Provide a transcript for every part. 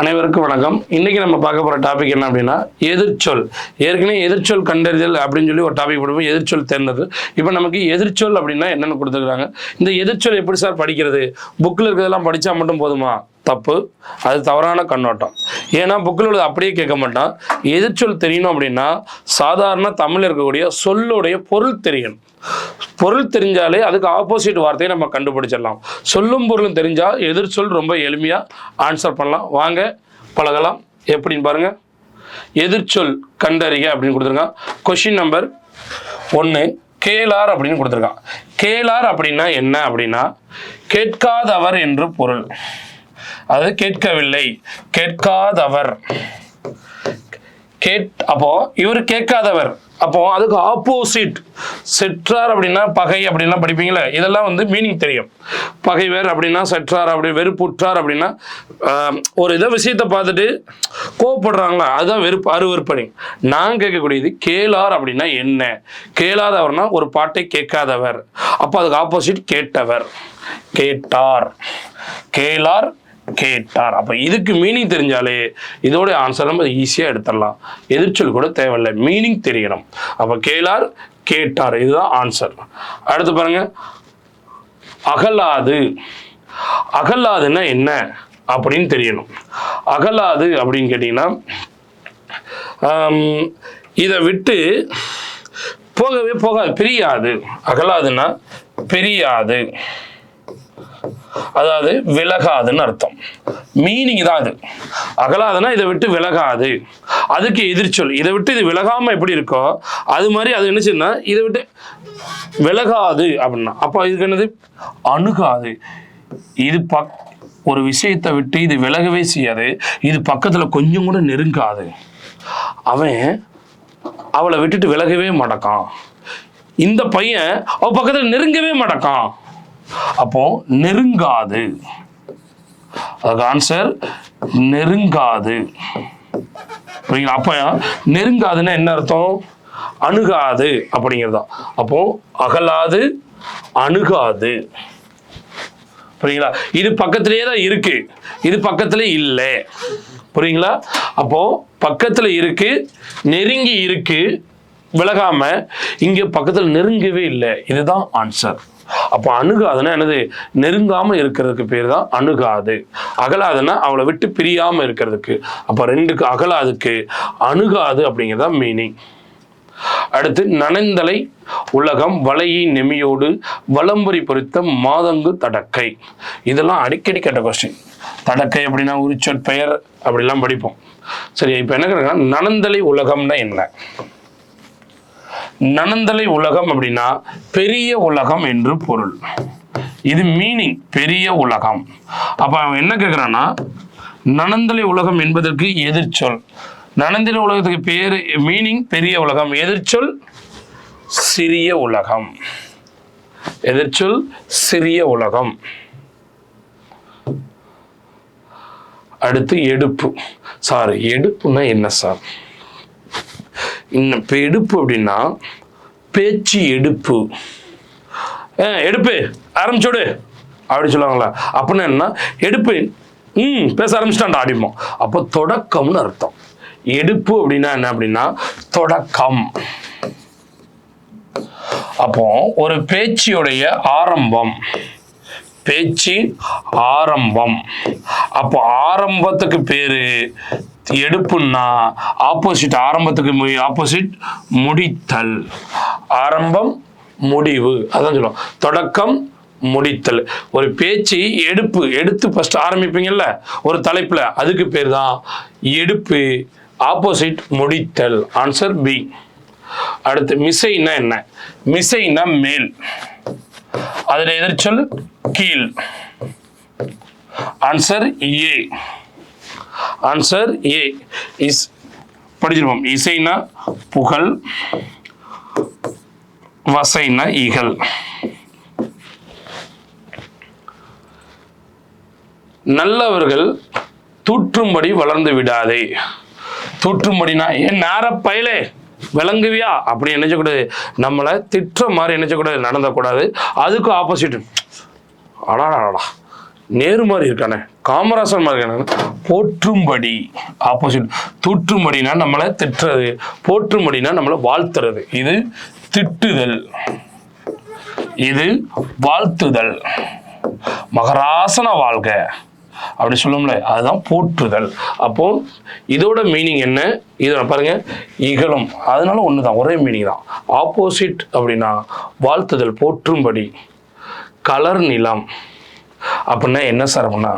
அனைவருக்கும் வணக்கம். இன்னைக்கு நம்ம பார்க்க போற டாபிக் என்ன அப்படின்னா எதிர்ச்சொல். ஏற்கனவே எதிர்ச்சொல் கண்டறிதல் அப்படின்னு சொல்லி ஒரு டாபிக் போடுவோம், எதிர்ச்சொல் தேர்ந்தது. இப்போ நமக்கு எதிர்ச்சொல் அப்படின்னா என்னென்னு கொடுத்துருக்காங்க. இந்த எதிர்ச்சொல் எப்படி சார் படிக்கிறது? புக்கில் இருக்கிறதெல்லாம் படித்தா மட்டும் போதுமா? தப்பு. அது தவறான கண்ணோட்டம். ஏன்னா புக்கில் உள்ளது அப்படியே கேட்க மாட்டான். எதிர்ச்சொல் தெரியணும் அப்படின்னா சாதாரண தமிழில் இருக்கக்கூடிய சொல்லுடைய பொருள் தெரியணும். பொருள் தெரிஞ்சாலே அதுக்கு ஆப்போசிட் வார்த்தையை நம்ம கண்டுபிடிச்சிடலாம். சொல்லும் பொருளும் தெரிஞ்சால் எதிர்ச்சொல் ரொம்ப எளிமையாக ஆன்சர் பண்ணலாம். வாங்க பழகலாம். எப்படின்னு பாருங்க. எதிர்ச்சொல் கண்டறிக அப்படின்னு கொடுத்துருக்கான். கொஷின் நம்பர் 1 கேளார் அப்படின்னு கொடுத்துருக்கான். கேளார் அப்படின்னா என்ன அப்படின்னா கேட்காதவர் என்று பொருள். அதாவது கேட்கவில்லை, கேட்காதவர். அப்போ இவர் கேட்காதவர், அப்போ அதுக்கு ஆப்போசிட் செற்றார் அப்படின்னா பகை அப்படின்னா படிப்பீங்களே, இதெல்லாம் மீனிங் தெரியும். பகைவர் அப்படின்னா செற்றார், அப்படி வெறுப்புற்றார் அப்படின்னா ஒரு இதை விஷயத்தை பார்த்துட்டு கோவப்படுறாங்களா, அதுதான் வெறுப்பு, அருவருப்பணி. நான் கேட்கக்கூடியது கேளார் அப்படின்னா என்ன? கேளாதவர்னா ஒரு பாட்டை கேட்காதவர். அப்போ அதுக்கு ஆப்போசிட் கேட்டவர், கேட்டார். கேளார், கேட்டார். அப்போ இதுக்கு மீனிங் தெரிஞ்சாலே இதோட ஆன்சர் நம்ம ஈஸியாக எடுத்துடலாம். எதிர்ச்சொல் கூட தேவையில்லை, மீனிங் தெரியணும். அப்போ கேளார், கேட்டார், இதுதான் ஆன்சர். அடுத்து பாருங்க, அகலாது. அகலாதுன்னா என்ன அப்படின்னு தெரியணும். அகலாது அப்படின்னு கேட்டிங்கன்னா இதை விட்டு போகவே போகாது, பிரியாது. அகலாதுன்னா பிரியாது, அதாவது விலகாதுன்னு அர்த்தம். மீனிங் தான் அது. அகலாதுன்னா இதை விட்டு விலகாது, அதுக்கு எதிர்ச்சொல். இதை விட்டு இது விலகாம எப்படி இருக்கோ அது மாதிரி அது என்ன செய்யுன்னா இதை விட்டு விலகாது அப்படின்னா அப்போ இதுக்கு என்னது? அணுகாது. இது ஒரு விஷயத்தை விட்டு இது விலகவே செய்யாது, இது பக்கத்துல கொஞ்சம் கூட நெருங்காது. அவன் அவளை விட்டுட்டு விலகவே மாட்டான். இந்த பையன் அவ பக்கத்துல நெருங்கவே மாட்டான். அப்போ நெருங்காது, அதுக்கு ஆன்சர் நெருங்காது. அப்ப நெருங்காதுன்னா என்ன அர்த்தம்? அணுகாது அப்படிங்கிறதா. அப்போ அகலாது, அணுகாது. புரியுங்களா? இது பக்கத்திலேயே தான் இருக்கு, இது பக்கத்துல இல்லை. புரியுங்களா? அப்போ பக்கத்துல இருக்கு, நெருங்கி இருக்கு, விலகாம. இங்க பக்கத்துல நெருங்கவே இல்லை, இதுதான் ஆன்சர். அப்போ அணுகாதுன்னா என்னது? நெருங்காம இருக்கிறதுக்கு பேர் தான் அணுகாது. அகலாதுன்னா அவளை விட்டு பிரியாம இருக்கிறதுக்கு. அப்போ ரெண்டுக்கு, அகலாதுக்கு அணுகாது அப்படிங்கிறதா மீனிங். அடுத்து நனைந்தலை உலகம் வளையை நெமியோடு வலம்புரி பொறித்த மாதங்கு தடக்கை. இதெல்லாம் அடிக்கடி கேட்ட கொஸ்டின். தடக்கை அப்படின்னா உரிச்சொற் பெயர் அப்படிலாம் படிப்போம். சரி, இப்போ என்ன கேட்குறாங்க, நனந்தலை உலகம்னா என்ன? நனந்தலை உலகம் அப்படின்னா பெரிய உலகம் என்று பொருள். இது மீனிங், பெரிய உலகம். அப்ப அவன் என்ன கேட்கிறான்னா, நனந்தலை உலகம் என்பதற்கு எதிர்ச்சொல். நனந்தலை உலகத்துக்கு பேரு மீனிங் பெரிய உலகம், எதிர்ச்சொல் சிறிய உலகம். எதிர்ச்சொல் சிறிய உலகம். அடுத்து எடுப்பு. சார் எடுப்புன்னா என்ன சார்? இப்போ எடுப்பு அப்படின்னா பேச்சு எடுப்பு. எடுப்பு ஆரம்பிச்சோடு அப்படி சொல்லுவாங்களா? அப்படின்னா என்ன? எடுப்பு பேச ஆரம்பிச்சிட்டான்டா ஆடிப்போம். அப்போ தொடக்கம்னு அர்த்தம். எடுப்பு அப்படின்னா என்ன அப்படின்னா தொடக்கம். அப்போ ஒரு பேச்சியுடைய ஆரம்பம், பேச்சு ஆரம்பம். அப்போ ஆரம்பத்துக்கு பேரு எடுப்புன்னா ஆப்போசிட், ஆரம்பத்துக்கு ஆப்போசிட் முடித்தல். ஆரம்பம், முடிவு, அதான் சொல்லுவோம் தொடக்கம், முடித்தல். ஒரு பேச்சு எடுப்பு, எடுத்து ஃபர்ஸ்ட் ஆரம்பிப்பீங்கல்ல ஒரு தலைப்புல, அதுக்கு பேர் தான் எடுப்பு. ஆப்போசிட் முடித்தல். Answer B. அடுத்து மிசைனா என்ன? மிசைனா மேல், அதுல எதிர்ச்சொல் கீழ். Answer A. Answer A. படிச்சிருப்போம். இசைனா புகழ், வசைனா இகழ். நல்லவர்கள் தூற்றும்படி வளர்ந்து விடாதே. தூற்றும்படினா ஏன் நேர பயலே விளங்குவியா அப்படி நினைச்சக்கூடாது. நம்மளை திட்டுற மாதிரி நினைச்சக்கூடாது, நடந்தக்கூடாது. அதுக்கு ஆப்போசிட், அடாடா நேர்மாறி இருக்கானே, காமராசர் மாதிரி இருக்கானே. போற்றும்படி ஆப்போசிட். தூற்றும்படினா நம்மளை திட்டுறது, போற்றும்படினா நம்மளை வாழ்த்துறது. இது திட்டுதல், இது வாழ்த்துதல். மகராசன வாழ்க அப்படி சொல்லும்ல, அதுதான் போற்றுதல். அப்போ இதோட மீனிங் என்ன? இதோட பாருங்க, இகழும். அதனால ஒண்ணுதான், ஒரே மீனிங் தான். ஆப்போசிட் அப்படின்னா வாழ்த்துதல், போற்றும்படி. கலர் நிலம் அப்படின்னா என்ன சார் அப்படின்னா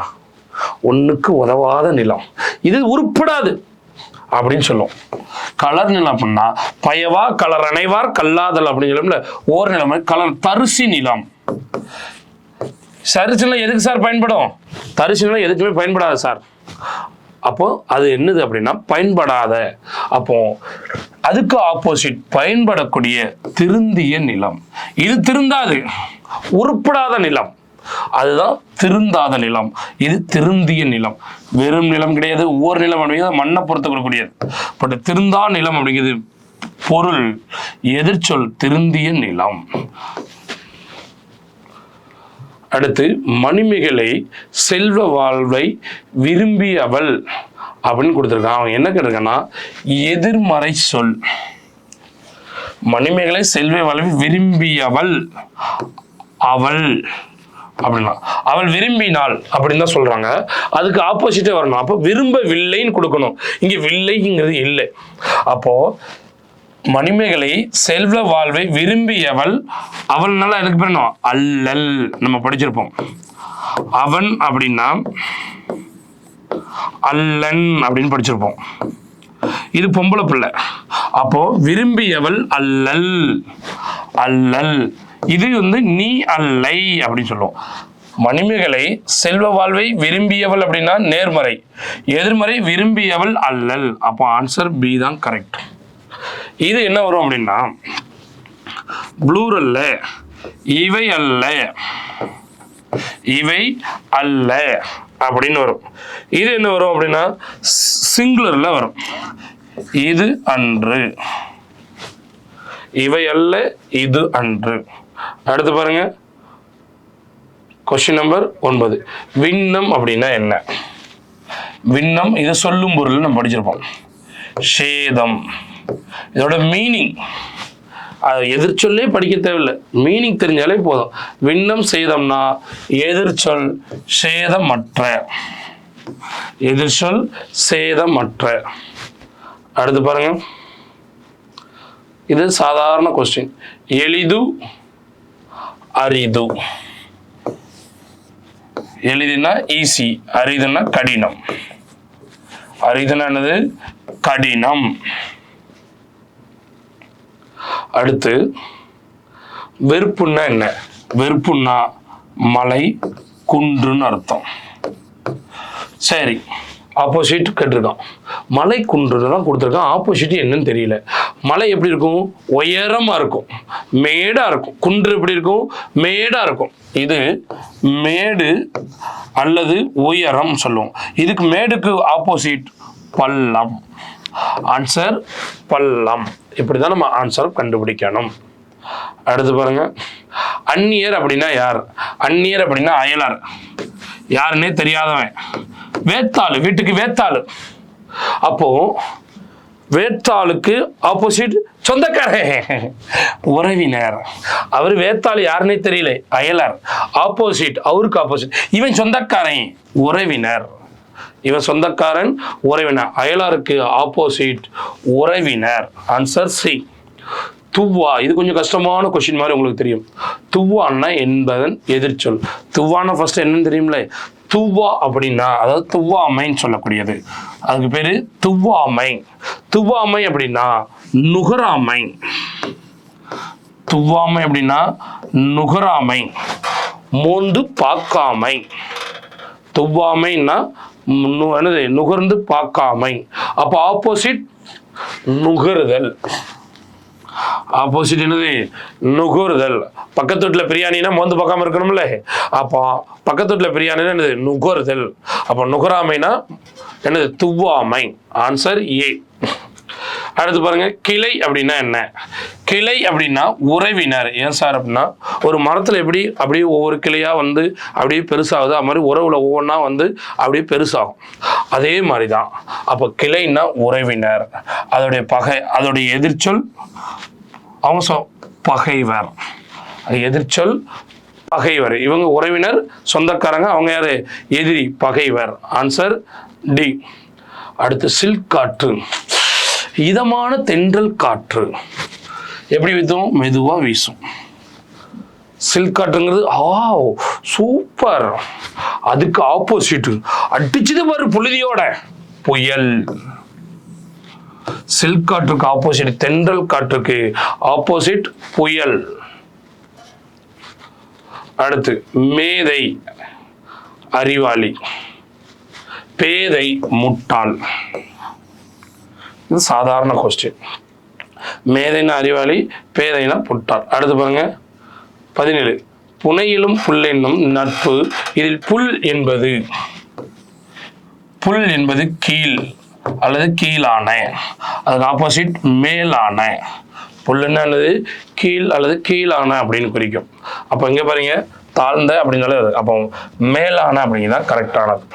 ஒண்ணுக்கு உதவாத நிலம், இது உருப்படாது அப்படின்னு சொல்லும். கலர் நிலம் அப்படின்னா பயவா கலர் அணைவார் கல்லாதல் அப்படின்னு சொல்லும்ல, ஓர் நிலம். கலர் தரிசி நிலம். சரிசு நிலம் எதுக்கு சார் பயன்படும்? தரிசு நிலம் எதுக்குமே பயன்படாது சார். அப்போ அது என்னது அப்படின்னா பயன்படாத. அப்போ அதுக்கு ஆப்போசிட் பயன்படக்கூடிய திருந்திய நிலம். இது திருந்தாது, உருப்படாத நிலம், அதுதான் திருந்தாத நிலம். இது திருந்திய நிலம். வெறும் நிலம் கிடையாது, ஒவ்வொரு நிலம் அப்படிங்கிறது மண்ணை பொறுத்து கொடுக்கக்கூடியது. பட் திருந்தா நிலம் அப்படிங்கிறது பொருள், எதிர்ச்சொல் திருந்திய நிலம். அடுத்து மணிமேகலை செல்வ வாழ்வை விரும்பியவள் அப்படின்னு கொடுத்துருக்கான். அவன் என்ன கேட்டிருக்கான்னா எதிர்மறை சொல். மணிமேகலை செல்வ வாழ்வை விரும்பியவள், அவள் அப்படின்னா அவள் விரும்பினாள் அப்படின்னு தான் சொல்றாங்க. அதுக்கு ஆப்போசிட்டே வரணும். அப்போ விரும்பவில்லைன்னு கொடுக்கணும். இங்க வில்லைங்கிறது இல்லை. அப்போ மணிமேகலை செல்வ வாழ்வை விரும்பியவள், அவள்னால எனக்கு பேர் அல்லல். நம்ம படிச்சிருப்போம். அவன் அப்படின்னா அல்லன் அப்படின்னு படிச்சிருப்போம். இது பொம்பளை பிள்ளை. அப்போ விரும்பியவள் அல்லல், அல்லல். இது நீ அல்லை அப்படின்னு சொல்லுவோம். மணிமேகலை செல்வ வாழ்வை விரும்பியவள் அப்படின்னா நேர்மறை, எதிர்மறை விரும்பியவள் அல்லல். அப்போ ஆன்சர் பி தான் கரெக்ட். இது என்ன வரும் அப்படின்னா ப்ளூரல்ல இவை அல்ல, இவை அல்ல அப்படின்னு வரும். இது என்ன வரும் அப்படின்னா சிங்குலர்ல வரும். இது அன்று, இவை அல்ல, இது அன்று. அடுத்து பாருங்க, கொஸ்டின் நம்பர் 9. விண்ணம் அப்படின்னா என்ன? விண்ணம் இது சொல்லும் பொருள் நம்ம படிச்சிருப்போம். சேதம், இதோட மீனிங் அது எதிர்ச்சொல்லே படிக்க தேவையில்லை, மீனிங் தெரிஞ்சாலே போதும். விண்ணம் சேதம்னா எதிர்ச்சொல் சேதமற்ற, எதிர்ச்சொல் சேதமற்ற. அடுத்து பாருங்க, இது சாதாரண கொஸ்டின். எளிது அரிது. எளிதுன்னா ஈஸி, அரிதுன்னா கடினம். அரிதுன்னா என்னது? கடினம். அடுத்து வெறுப்புன்னா என்ன? வெறுப்புன்னா மலை குன்றுன்னு அர்த்தம். சரி, ஆப்போசிட் கேட்டிருக்கான். மலை குன்று தான் கொடுத்துருக்கான். ஆப்போசிட் என்னன்னு தெரியல. மலை எப்படி இருக்கும்? உயரமா இருக்கும், மேடா இருக்கும். குன்று எப்படி இருக்கும்? மேடா இருக்கும். இது மேடு அல்லது உயரம் சொல்லுவோம். இதுக்கு மேடுக்கு ஆப்போசிட் பள்ளம். ஆன்சர் பள்ளம். இப்படிதான் நம்ம ஆன்சர் கண்டுபிடிக்கணும். அடுத்து பாருங்க, அந்நியர் அப்படின்னா யார்? அந்நியர் அப்படின்னா அயலார், யாருன்னே தெரியாதவன். வேத்தாளு, வீட்டுக்கு வேத்தாளு. அப்போ வேத்தாளுக்கு ஆப்போசிட் சொந்தக்காரன், உறவினர். அவர் வேத்தாளு யாருன்னே தெரியல, அயலார். ஆப்போசிட், அவருக்கு ஆப்போசிட் இவன் சொந்தக்காரன், உறவினர். இவன் சொந்தக்காரன், உறவினர். அயலாருக்கு ஆப்போசிட் உறவினர். Answer C. துவ்வா, இது கொஞ்சம் கஷ்டமான கொஸ்டின் மாதிரி உங்களுக்கு தெரியும். துவான்னா என்பதன் எதிர்ச்சொல். துவான்னா ஃபர்ஸ்ட் என்னன்னு தெரியும்ல? துவா அப்படின்னா அதாவது துவாமைன்னு சொல்லக்கூடியது, அதுக்கு பேரு துவாமை. துவாமை அப்படின்னா நுகராமை. துவாமை அப்படின்னா நுகராமை, மோந்து பார்க்காமை. துவாமைன்னா என்னது? நுகர்ந்து பார்க்காமை. அப்போ ஆப்போசிட் நுகருதல். ஆப்போசிட் என்னது? நுகருதல். பக்கத்து வீட்டுல பிரியாணினா மோந்து பார்க்காம இருக்கணும்ல, அப்போ பக்கத்து வீட்டுல பிரியாணினா என்னது? நுகருதல். அப்போ நுகராமைனா என்னது? துவாமை. Answer A. அடுத்து பாருங்க, கிளை அப்படின்னா என்ன? கிளை அப்படின்னா உறவினர். ஏன் சார் அப்படின்னா, ஒரு மரத்துல எப்படி அப்படியே ஒவ்வொரு கிளையா வந்து அப்படியே பெருசாகுது, அது மாதிரி உறவுல ஒவ்வொன்றா வந்து அப்படியே பெருசாகும். அதே மாதிரிதான். அப்போ கிளைன்னா உறவினர், அதோடைய பகை, அதோடைய எதிர்ச்சொல் அவங்க பகைவர். அது எதிர்ச்சொல் பகைவர். இவங்க உறவினர், சொந்தக்காரங்க. அவங்க யாரு? எதிரி, பகைவர். Answer D. அடுத்து சில்க் காற்று, இதமான தென்றல் காற்று. எப்படி வீசும்? மெதுவா வீசும். சில்க் காற்றுங்கிறது சூப்பர். அதுக்கு ஆப்போசிட் அடிச்சது பாரு புழுதியோட, புயல். சில்க் காற்றுக்கு ஆப்போசிட், தென்றல் காற்றுக்கு ஆப்போசிட் புயல். அடுத்து மேதை அறிவாளி, பேதை முட்டாள். இது சாதாரண கொஸ்டின். மேதைனா அறிவாளி, பேதைனா முட்டாள். அடுத்து பாருங்க 17. புனையிலும் புல்லென்னும் நட்பு, இதில் புல் என்பது கீழ் அல்லது கீழான, அதுக்கு ஆப்போசிட் மேலான. புல்லுன்னா என்னது? கீழ் அல்லது கீழான அப்படின்னு குறிக்கும். அப்போ இங்க பாருங்க, தாழ்ந்த அப்படின்னாலே வருது. அப்போ மேலான அப்படிங்கிறதா கரெக்டானது.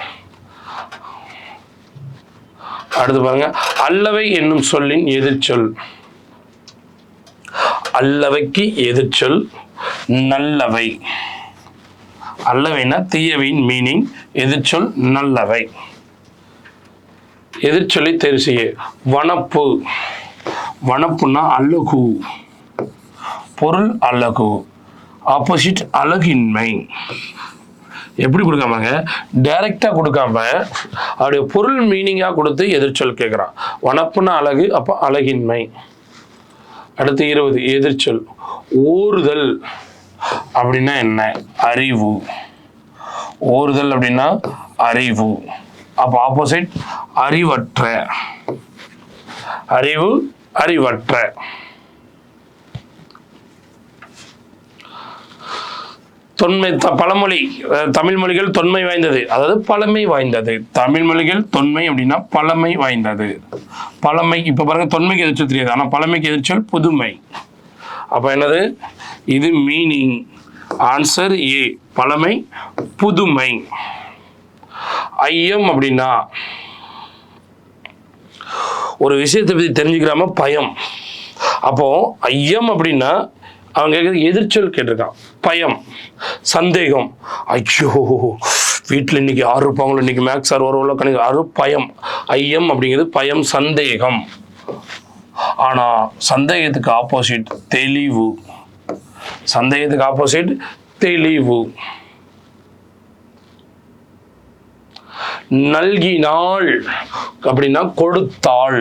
அடுத்து பாருங்க, அல்லவை என்னும் சொல்லின் எதிர்ச்சொல். அல்லவைக்கு எதிர்ச்சொல் நல்லவை. அல்லவைனா தீயவையின் மீனிங், எதிர்ச்சொல் நல்லவை. எதிர்ச்சொல்லி தேர்வு செய்ய. வனப்பு, வனப்புன்னா அழகு, பொருள் அழகு. ஆப்போசிட் அழகின்மை. எப்படி கொடுக்காமங்க, டைரக்டா கொடுக்காம அவருடைய பொருள் மீனிங்கா கொடுத்து எதிர்ச்சொல் கேட்கிறான். வனப்புன்னா அழகு, அப்ப அழகின்மை. அடுத்து 20. எதிர்ச்சொல் ஓறுதல் அப்படின்னா என்ன? அறிவு. ஓறுதல் அப்படின்னா அறிவு. அப்ப ஆப்போசிட் அறிவற்ற. அறிவு அறிவற்ற. தொன்மை பழமொழி, தமிழ் மொழிகள் தொன்மை வாய்ந்தது, அதாவது பழமை வாய்ந்தது. தமிழ் மொழிகள் தொன்மை அப்படின்னா பழமை வாய்ந்தது. பழமை. இப்ப பாருங்க, தொன்மைக்கு எதிர்ச்சொல் தெரியாது, ஆனா பழமைக்கு எதிர்ச்சொல் புதுமை. அப்ப என்னது? இது மீனிங். ஆன்சர் ஏ, பழமை புதுமை. ஐயம் அப்படின்னா ஒரு விஷயத்தை பத்தி தெரிஞ்சுக்கிறாம பயம். அப்போ ஐயம் அப்படின்னா அவங்க எதிர்ச்சொல் கேட்டிருக்கான். பயம், சந்தேகம். ஐயோ, வீட்டில் இன்னைக்கு யார் இருப்பாங்களோ, இன்னைக்கு மேக்ஸ் சார் வருவாங்களோ, கணித யாரு, பயம். ஐயம் அப்படிங்கிறது பயம், சந்தேகம். ஆனா சந்தேகத்துக்கு ஆப்போசிட் தெளிவு. சந்தேகத்துக்கு ஆப்போசிட் தெளிவு. நல்கினாள் அப்படின்னா கொடுத்தாள்.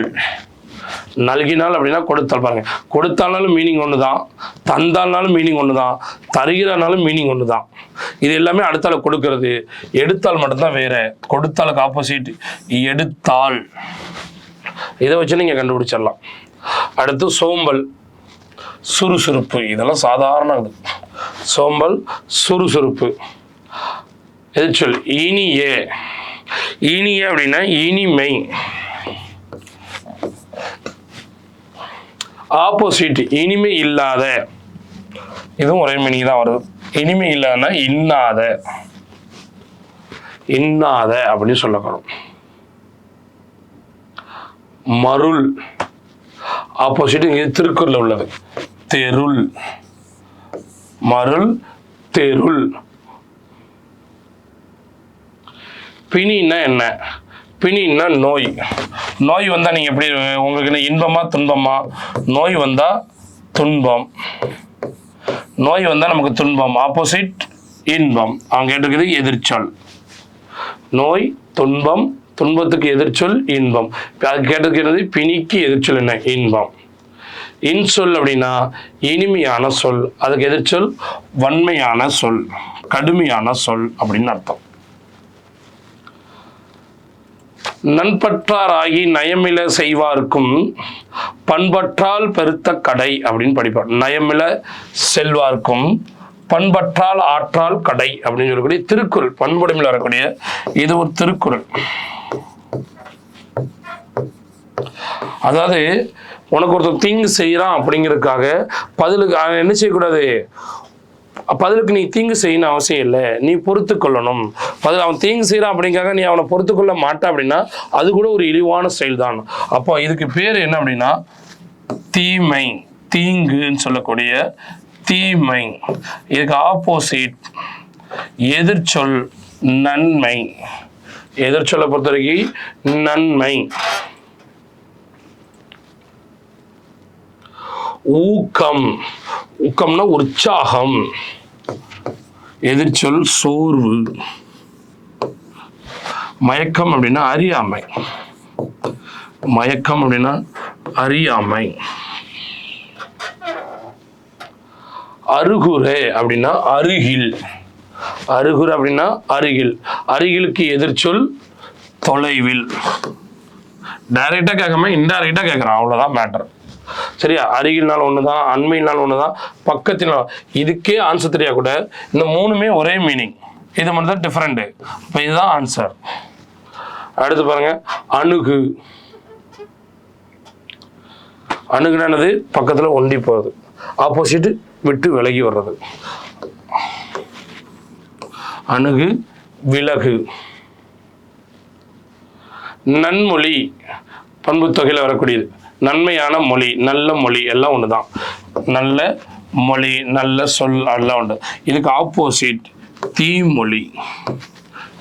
நல்கினாள் அப்படின்னா கொடுத்தாள். பாருங்க, கொடுத்தாலும் மீனிங் ஒண்ணுதான், தந்தாலும் மீனிங் ஒண்ணுதான், தருகிறானாலும் மீனிங் ஒண்ணுதான். இது எல்லாமே அடுத்தால கொடுக்கிறது. எடுத்தால் மட்டும்தான் வேற. கொடுத்தாலுக்கு ஆப்போசிட் எடுத்தாள். இதை வச்சு நீங்க கண்டுபிடிச்சிடலாம். அடுத்து சோம்பல், சுறுசுறுப்பு. இதெல்லாம் சாதாரண. சோம்பல், சுறுசுறுப்பு. எதிர்ச்சொல் இனிய. இனிய அப்படின்னா இனிமை. ஆப்போசிட் இனிமை இல்லாத. இதுவும் ஒரே மீனிங் தான் வருது. இனிமை இல்லாத இன்னாத. இன்னாத அப்படின்னு சொல்லப்படும். மருள், ஆப்போசிட் இங்க திருக்குறள் உள்ளது, தெருள். மருள், தெருள். பிணின்னா என்ன? பிணின்னா நோய். நோய் வந்தா நீங்க எப்படி, உங்களுக்கு என்ன இன்பமா துன்பமா? நோய் வந்தா துன்பம். நோய் வந்தா நமக்கு துன்பம். ஆப்போசிட் இன்பம். அவங்க கேட்டிருக்குது எதிர்ச்சொல். நோய், துன்பம். துன்பத்துக்கு எதிர்ச்சொல் இன்பம். அது கேட்டிருக்கிறது பிணிக்கு எதிர்ச்சொல் என்ன? இன்பம். இன்சொல் அப்படின்னா இனிமையான சொல். அதுக்கு எதிர்ச்சொல் வன்மையான சொல், கடுமையான சொல் அப்படின்னு அர்த்தம். நண்பற்றாராகி நயமில செய்வார்க்கும் பண்பற்றால் பெருத்த கடை அப்படின்னு படிப்பார். நயமில செல்வார்க்கும் பண்பற்றால் ஆற்றால் கடை அப்படின்னு சொல்லக்கூடிய திருக்குறள், பண்புடைமையில் வரக்கூடிய இது ஒரு திருக்குறள். அதாவது உனக்கு ஒருத்தர் தீங்கு செய்யறான் அப்படிங்கிறதுக்காக பதிலுக்கு என்ன செய்யக்கூடாது, பதிலுக்கு நீ தீங்கு செய்யணும் அவசியம் இல்லை, நீ பொறுத்து கொள்ளணும். அவன் தீங்கு செய்யறான் அப்படிங்காக நீ அவனை பொறுத்து கொள்ள மாட்டா அப்படின்னா அது கூட ஒரு இழிவான செயல் தான். அப்போ இதுக்கு பேர் என்ன அப்படின்னா தீமை, தீங்குன்னு சொல்லக்கூடிய தீமை. இதுக்கு ஆப்போசிட் எதிர்ச்சொல் நன்மை. எதிர்ச்சொல்லை பொறுத்த வரைக்கும் நன்மை. ஊக்கம், ஊக்கம்னா உற்சாகம். எதிர்ச்சொல் சோர்வு. மயக்கம் அப்படின்னா அறியாமை. மயக்கம் அப்படின்னா அறியாமை. அருகுரே அப்படின்னா அருகில். அருகுரு அப்படின்னா அருகில். அருகிலுக்கு எதிர்ச்சொல் தொலைவில். டைரக்டா கேட்காம இன்டைரக்டா கேட்கறான், அவ்வளவுதான் மேட்டர். சரியா? அருகில்னால ஒண்ணுதான், அண்மையினால் ஒண்ணுதான், பக்கத்தினால். இதுக்கே ஆன்சர் தெரியா கூட இந்த மூணுமே ஒரே மீனிங், இது மட்டும் தான் டிஃபரெண்ட். இப்போ இதுதான் ஆன்சர். அடுத்து பாருங்க, அணுகு. அணுகுனானது பக்கத்துல ஒண்டி போகுது, ஆப்போசிட் விட்டு விலகி வர்றது. அணுகு விலகு. நன்மொழி பண்பு தொகையில் வரக்கூடியது. நன்மையான மொழி, நல்ல மொழி எல்லாம் ஒண்ணுதான். நல்ல மொழி, நல்ல சொல் எல்லாம் உண்டு. இதுக்கு ஆப்போசிட் தீமொழி.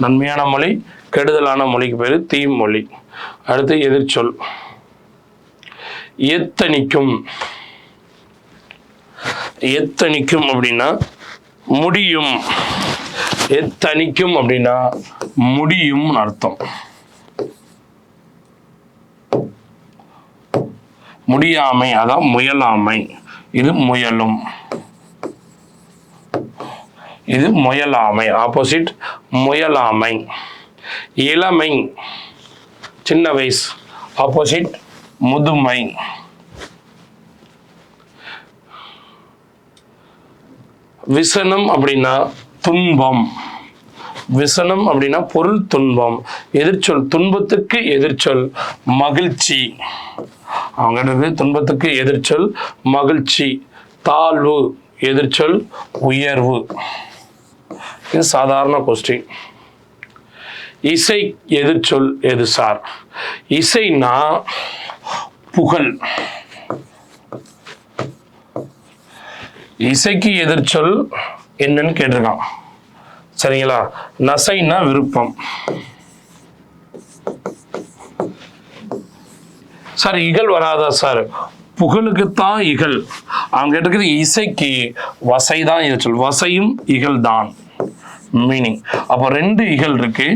நன்மையான மொழி, கெடுதலான மொழிக்கு பேரு தீமொழி. அடுத்து எதிர்ச்சொல் எத்தனிக்கும். எத்தனிக்கும் அப்படின்னா முடியும். எத்தனிக்கும் அப்படின்னா முடியும் அர்த்தம். முடியாமை அதான் முயலாமை. இது முயலும். இது முயலாமை, ஆப்போசிட் முயலாமை. இளமை சின்ன வயசு, ஆப்போசிட் முதுமை. விசனம் அப்படின்னா துன்பம். விசனம் அப்படின்னா பொருள் துன்பம். எதிர்ச்சொல் துன்பத்துக்கு எதிர்ச்சொல் மகிழ்ச்சி. அவங்க துன்பத்துக்கு எதிர்ச்சொல் மகிழ்ச்சி. தாழ்வு எதிர்ச்சொல் உயர்வு. இது சாதாரண கொஸ்டின். இசை எதிர்ச்சொல் எது சார்? இசைனா புகழ். இசைக்கு எதிர்ச்சொல் என்னன்னு கேட்டிருக்கான். சரிங்களா? நசைனா விருப்பம். சார் இகழ் வராதா சார்? புகழுக்குத்தான் இகழ். அவங்க கேட்டிருக்கிறது இசைக்கு வசைதான் எதிர்ச்சொல். வசையும் இகழ் தான் மீனிங். அப்போ ரெண்டு இகழ் இருக்கு.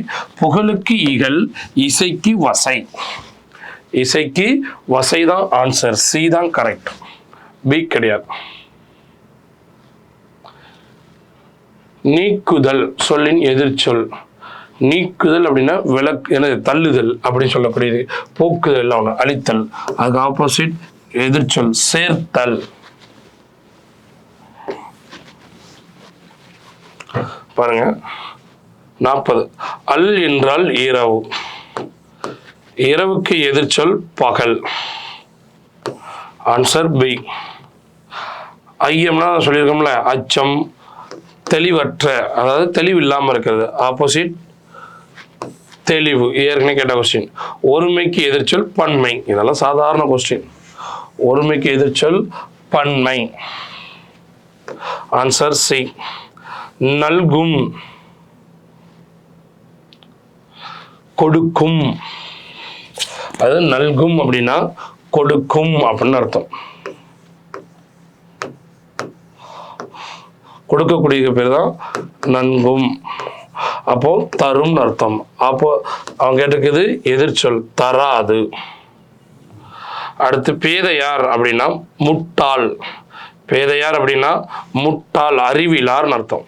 புகழுக்கு இகழ், இசைக்கு வசை. இசைக்கு வசை தான் ஆன்சர். சி தான் கரெக்ட், பி கிடையாது. நீக்குதல் சொல்லின் எதிர்ச்சொல். நீக்குதல் அப்படின்னா விலக்கு, எனது தள்ளுதல் அப்படின்னு சொல்லக்கூடியது. போக்குதல் ஒன்று, அழித்தல். அதுக்கு ஆப்போசிட் எதிர்ச்சொல் சேர்த்தல். பாருங்க 40. அல் என்றால் இரவு. இரவுக்கு எதிர்ச்சொல் பகல். Answer B. ஐயம்னா சொல்லியிருக்கோம்ல, அச்சம், தெளிவற்ற, அதாவது தெளிவு இல்லாமல் இருக்கிறது. ஆப்போசிட் தெளிவு. ஏற்கனவே கேட்ட கொஸ்டின். ஒருமைக்கு எதிர்ச்சொல் பன்மை. இதெல்லாம் சாதாரண கொஸ்டின். ஒருமைக்கு எதிர்ச்சொல் பன்மை. Answer C. நல்கும் கொடுக்கும். அது நல்கும் அப்படின்னா கொடுக்கும் அப்படின்னு அர்த்தம். கொடுக்கக்கூடிய பேர் தான் நன்கும். அப்போ தரும் அர்த்தம். அப்போ அவங்க கேட்டிருக்குது எதிர்ச்சொல் தராது. அடுத்து பேதையார் அப்படின்னா முட்டாள். பேதையார் அப்படின்னா முட்டாள், அறிவிலார்னு அர்த்தம்.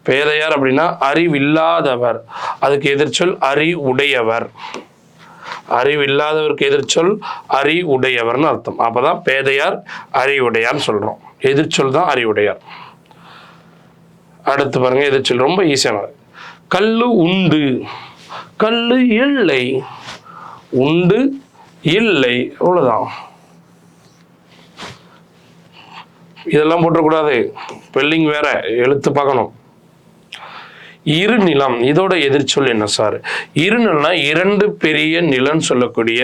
பேதையார் அப்படின்னா அறிவில்லாதவர். அதுக்கு எதிர்ச்சொல் அறிவுடையவர். அறிவில்லாதவருக்கு எதிர்ச்சொல் அறிவுடையவர்னு அர்த்தம். அப்பதான் பேதையார் அறிவுடையார்னு சொல்றோம். எதிர்ச்சொல் தான் அறிவுடையார். அடுத்து பாருங்க, எதிர்ச்சொல் ரொம்ப ஈஸியானது. கல்லு உண்டு. கல்லு இல்லை. உண்டு இல்லை, அவ்வளவுதான். இதெல்லாம் போட்டக்கூடாது, ஸ்பெல்லிங் வேற, எழுத்து பார்க்கணும். இருநிலம், இதோட எதிர்ச்சொல் என்ன சார்? இருநிலம்னா இரண்டு பெரிய நிலம் சொல்லக்கூடிய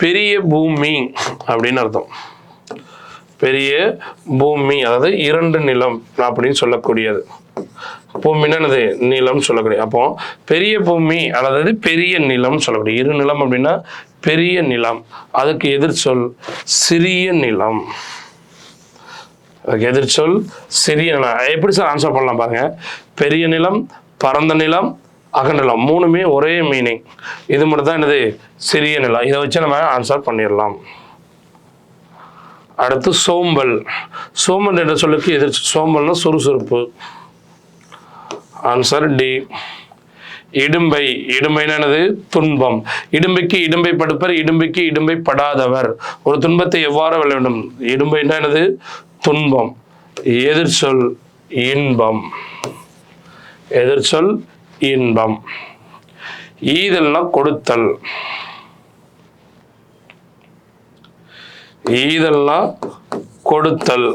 பெரிய பூமி அப்படின்னு அர்த்தம். பெரிய பூமி, அதாவது இரண்டு நிலம் அப்படின்னு சொல்லக்கூடியது. பூமின்னா என்னது? நிலம் சொல்லக்கூடிய. அப்போ பெரிய பூமி அதாவது பெரிய நிலம் சொல்லக்கூடிய. இரு நிலம் அப்படின்னா பெரிய நிலம். அதுக்கு எதிர்ச்சொல் சிறிய நிலம். அதுக்கு எதிர்ச்சொல் சிறிய நிலம். எப்படி சார் ஆன்சர் பண்ணலாம் பாருங்க. பெரிய நிலம், பரந்த நிலம், அகநிலம், மூணுமே ஒரே மீனிங். இது மட்டும் தான் என்னது? சிறிய நிலம். இதை வச்சு நம்ம ஆன்சர் பண்ணிடலாம். அடுத்து சோம்பல். சோம்பல் என்ற சொல்லுக்கு எதிர்த்து சோம்பல்னா சுறுசுறுப்பு. Answer D. இடும்பை. இடும்பைன்னா என்னது? துன்பம். இடும்பைக்கு இடும்பை படுப்பர், இடும்பைக்கு இடும்பை படாதவர். ஒரு துன்பத்தை எவ்வாறு வெல்ல வேண்டும்? இடும்பைன்னா என்னது? துன்பம். எதிர்ச்சொல் இன்பம். எதிர்ச்சொல் இன்பம். ஈதல்னா கொடுத்தல். ஈதல்னா கொடுத்தல்.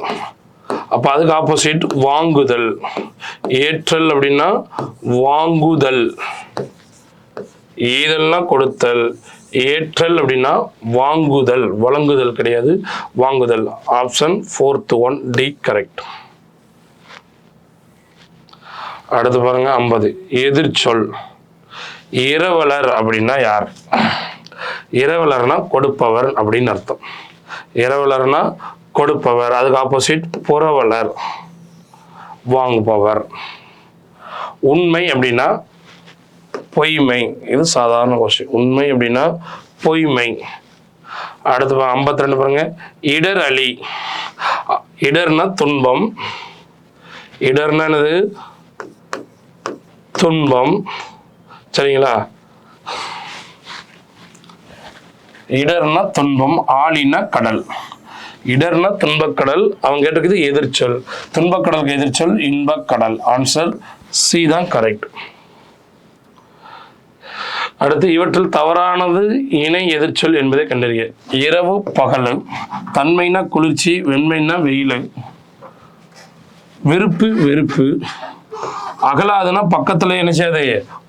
அப்ப அதுக்கு ஆப்போசிட் வாங்குதல். ஏற்றல் அப்படின்னா வாங்குதல். ஈதல்னா கொடுத்தல், ஏற்றல் அப்படின்னா வாங்குதல். வழங்குதல் கிடையாது, வாங்குதல். Option 4th one D correct. அடுத்து பாருங்க 50. எதிர்ச்சொல். இரவலர் அப்படின்னா யார்? இரவலர்னா கொடுப்பவர் அப்படின்னு அர்த்தம். இரவலர்னா கொடுப்பவர். அதுக்கு ஆப்போசிட் புரவலர், வாங்குபவர். உண்மை அப்படின்னா பொய்மை. இது சாதாரண கொஸ்டின். உண்மை அப்படின்னா பொய்மை. அடுத்து 52 பாருங்க. இடர் அலி. இடர்னா துன்பம். இடர்னா என்னது? துன்பம். சரிங்களா? இடர்னா துன்பம், ஆலினா கடல். இடர்னா துன்பக்கடல். அவங்க கேட்டிருக்குது எதிர்ச்சொல். துன்பக்கடலுக்கு எதிர்ச்சொல் இன்பக்கடல். ஆன்சர் சி தான் கரெக்ட். அடுத்து இவற்றில் தவறானது இணை எதிர்ச்சொல் என்பதை கண்டறிய. இரவு பகல், தன்மைனா குளிர்ச்சி, வெண்மைனா வெயில், விருப்பு வெறுப்பு, அகலாதுன்னா பக்கத்துல என்ன செய்யாது?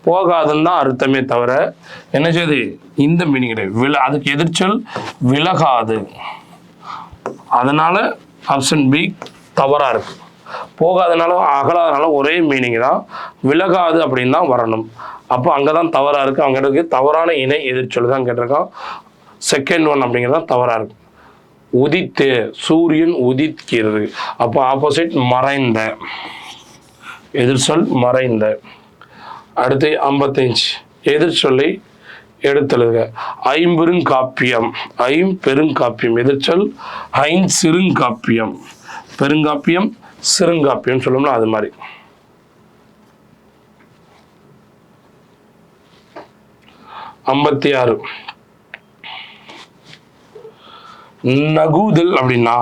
போகாதுன்னு தான் அர்த்தமே தவிர என்ன செய்யுது? இந்த மீனிங் கிடையாது. அதுக்கு எதிர்ச்சொல் விலகாது. அதனால ஆப்ஷன் பி தவறா இருக்கு. போகாதனால அகலாதனால ஒரே மீனிங் தான். விலகாது அப்படின்னு தான் வரணும். அப்போ அங்கதான் தவறா இருக்கு. அவங்க இருக்கு தவறான இணை எதிர்ச்சொல் தான் கேட்டிருக்கான். செகண்ட் ஒன் அப்படிங்கிறது தான் தவறா இருக்கு. உதித்து, சூரியன் உதிக்கிறது. அப்போ ஆப்போசிட் மறைந்த. எதிர்ச்சொல் மறைந்த. அடுத்து 55. எதிர்ச்சொல்லை எடுத்தெழுதுக. ஐம்பெருங்காப்பியம். ஐம்பெருங்காப்பியம் எதிர்ச்சொல் ஐஞ்சிறுங்காப்பியம். பெருங்காப்பியம் சிறுங்காப்பியம் சொல்லணும்னா அது மாதிரி. ஐம்பத்தி 6. நகுதல் அப்படின்னா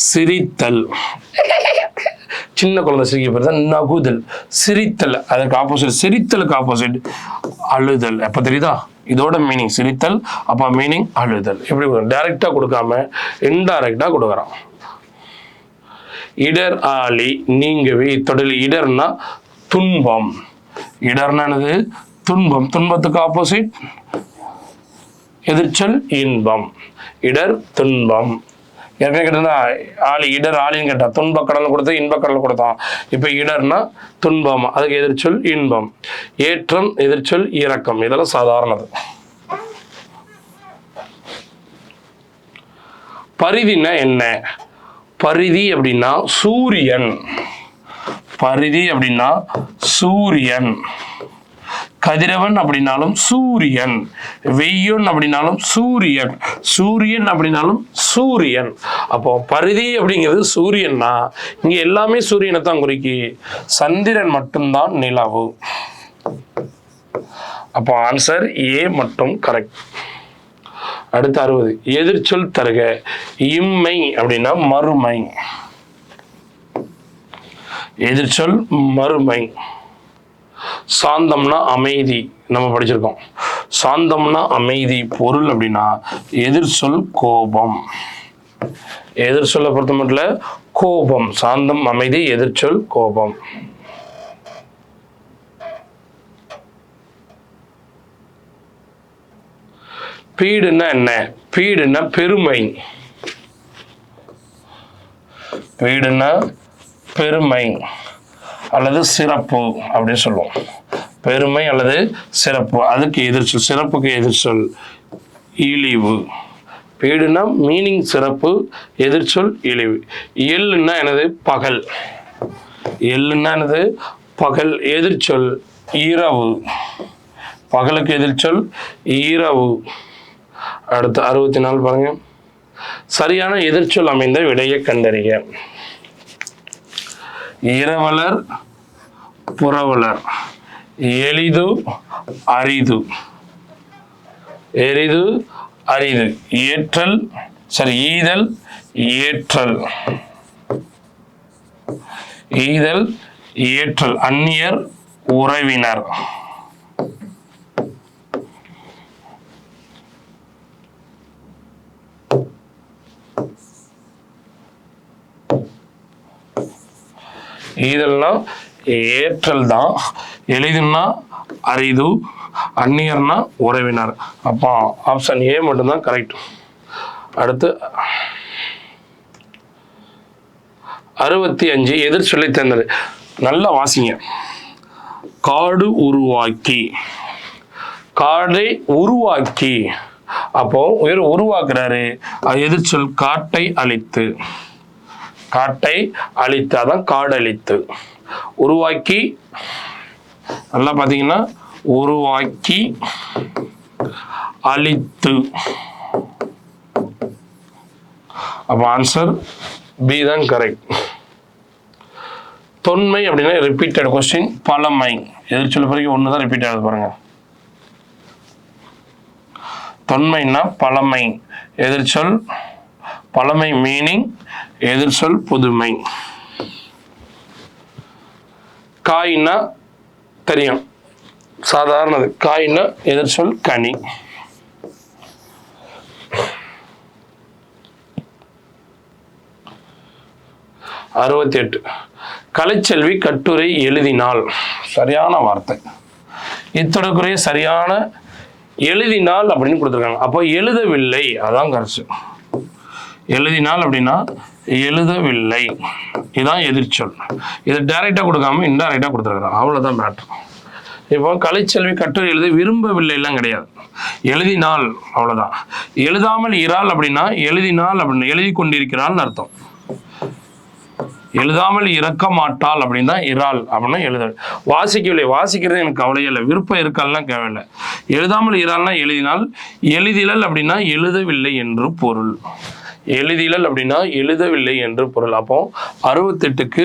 சிரித்தல். சின்ன குழந்தை சிரிக்க பேர் தான் நகுதல். சிரித்தல். அதுக்கு ஆப்போசிட், சிரித்தலுக்கு ஆப்போசிட் அழுதல். எப்ப தெரியுதா? இதோட மீனிங் சிரித்தல், அப்ப மீனிங் அழுதல். எப்படி டைரக்டா கொடுக்காம இன்டைரக்டா கொடுக்குறான். இடர் ஆளி நீங்கவே. தொடர் இடர்னா துன்பம். இடர்னா என்னது? துன்பம். துன்பத்துக்கு ஆப்போசிட் எதிர்ச்சொல் இன்பம். இடர் துன்பம். ஏற்கனவே கேட்டா ஆளி இடர் ஆளின்னு கேட்டா துன்பக்கடல் கொடுத்தா இன்பக்கடல் கொடுத்தான். இப்ப இடர்னா துன்பம், அதுக்கு எதிர்ச்சொல் இன்பம். ஏற்றம் எதிர்ச்சொல் இரக்கம். இதெல்லாம் சாதாரணது. பரிதினா என்ன? பரிதி அப்படின்னா சூரியன். பரிதி அப்படின்னா சூரியன். கதிரவன் அப்படின்னாலும் சூரியன். வெய்யன் அப்படின்னாலும் சூரியன். சூரியன் அப்படின்னாலும் சூரியன். அப்போ பரிதி அப்படிங்கிறது சூரியன்னா இங்க எல்லாமே சூரியனை தான் குறிக்கி. சந்திரன் மட்டும்தான் நிலவு. அப்போ ஆன்சர் ஏ மட்டும் கரெக்ட். அடுத்து 60. எதிர்ச்சொல் தருக. இம்மை அப்படின்னா மறுமை. எதிர்ச்சொல் மறுமை. சாந்தம்னா அமைதி, நம்ம படிச்சிருக்கோம். சாந்தம்னா அமைதி. பொருள் அப்படின்னா எதிர்ச்சொல் கோபம். எதிர்ச்சொல்லை பொறுத்த மட்டும் கோபம். சாந்தம் அமைதி, எதிர்ச்சொல் கோபம். பீடுன்னா என்ன? பீடுன்னா பெருமை. பீடுன்னா பெருமை அல்லது சிறப்பு அப்படின்னு சொல்லுவோம். பெருமை அல்லது சிறப்பு, அதுக்கு எதிர்ச்சொல். சிறப்புக்கு எதிர்ச்சொல் இழிவு. பீடுனா மீனிங் சிறப்பு, எதிர்ச்சொல் இழிவு. எள்ளுன்னா எனது பகல். எள்ளுன்னா எனது பகல், எதிர்ச்சொல் இரவு. பகலுக்கு எதிர்ச்சொல் இரவு. அடுத்து 64 பாருங்க. சரியான எதிர்ச்சொல் அமைந்த விடையை கண்டறிய. இரவலர் புரவலர். எளிது அரிது. எளிது அரிது. ஏற்றல் ஈதல் ஏற்றல். ஈதல் ஏற்றல். அந்நியர் உறவினர். ஈதல்னா ஏற்றல் தான். எளிதுன்னா அரிது, அந்நியர்னா உறவினர். அப்போ ஆப்ஷன் ஏ மட்டும்தான் கரெக்ட். அடுத்து 65 எதிர் சொல்லி தேர்ந்தது. நல்லா வாசிங்க. காடு உருவாக்கி. காடை உருவாக்கி. அப்போ உருவாக்குறாரு, அது எதிர்ச்சொல் காட்டை அழித்து. காட்டை அழித்து, அதான் காடு அழித்து. உருவாக்கி நல்லா பார்த்தீங்கன்னா உருவாக்கி அழித்து. அப்போ ஆன்சர் பி தான் கரெக்ட். தொன்மை அப்படின்னா ரிப்பீட்டட் கொஸ்டின். பழமை எதிர்ச்சொல் பிறகு ஒன்று தான் ரிப்பீட் ஆகுது பாருங்க. தொன்மைன்னா பழமை, எதிர்ச்சொல் பழமை மீனிங், எதிர்ச்சொல் புதுமை. காய்னா தெரியும், சாதாரணது. காய்னா எதிர்ச்சொல் கனி. அறுபத்தி கலைச்செல்வி கட்டுரை எழுதினாள். சரியான வார்த்தை. இத்தொடர்புடைய சரியான எழுதினாள் அப்படின்னு கொடுத்துருக்காங்க. அப்போ எழுதவில்லை, அதான் கரெக்ட். எழுதினாள் அப்படின்னா எழுதவில்லை, இதுதான் எதிர்ச்சொல். இதை டைரக்டா கொடுக்காம இன்டைரக்டா கொடுத்துருக்காங்க, அவ்வளவுதான் மேட்டர். இப்போ கலைச்செல்வி கட்டுரை எழுத விரும்பவில்லை எல்லாம் கிடையாது, எழுதினாள் அவ்வளவுதான். எழுதாமல் இறாள் அப்படின்னா எழுதினாள் அப்படின்னு எழுதி கொண்டிருக்கிறாள்னு அர்த்தம். எழுதாமல் இறக்க மாட்டாள் அப்படின்னா இறாள் அப்படின்னா எழுத. வாசிக்கவில்லை, வாசிக்கிறது எனக்கு கவலையே இல்லை, விருப்பம் இருக்கால்லாம் தேவையில்லை. எழுதாமல் இறாள்னா எழுதினால். எழுதிலல் அப்படின்னா எழுதவில்லை என்று பொருள். எழுதிலல் அப்படின்னா எழுதவில்லை என்று பொருள். அப்போ 68க்கு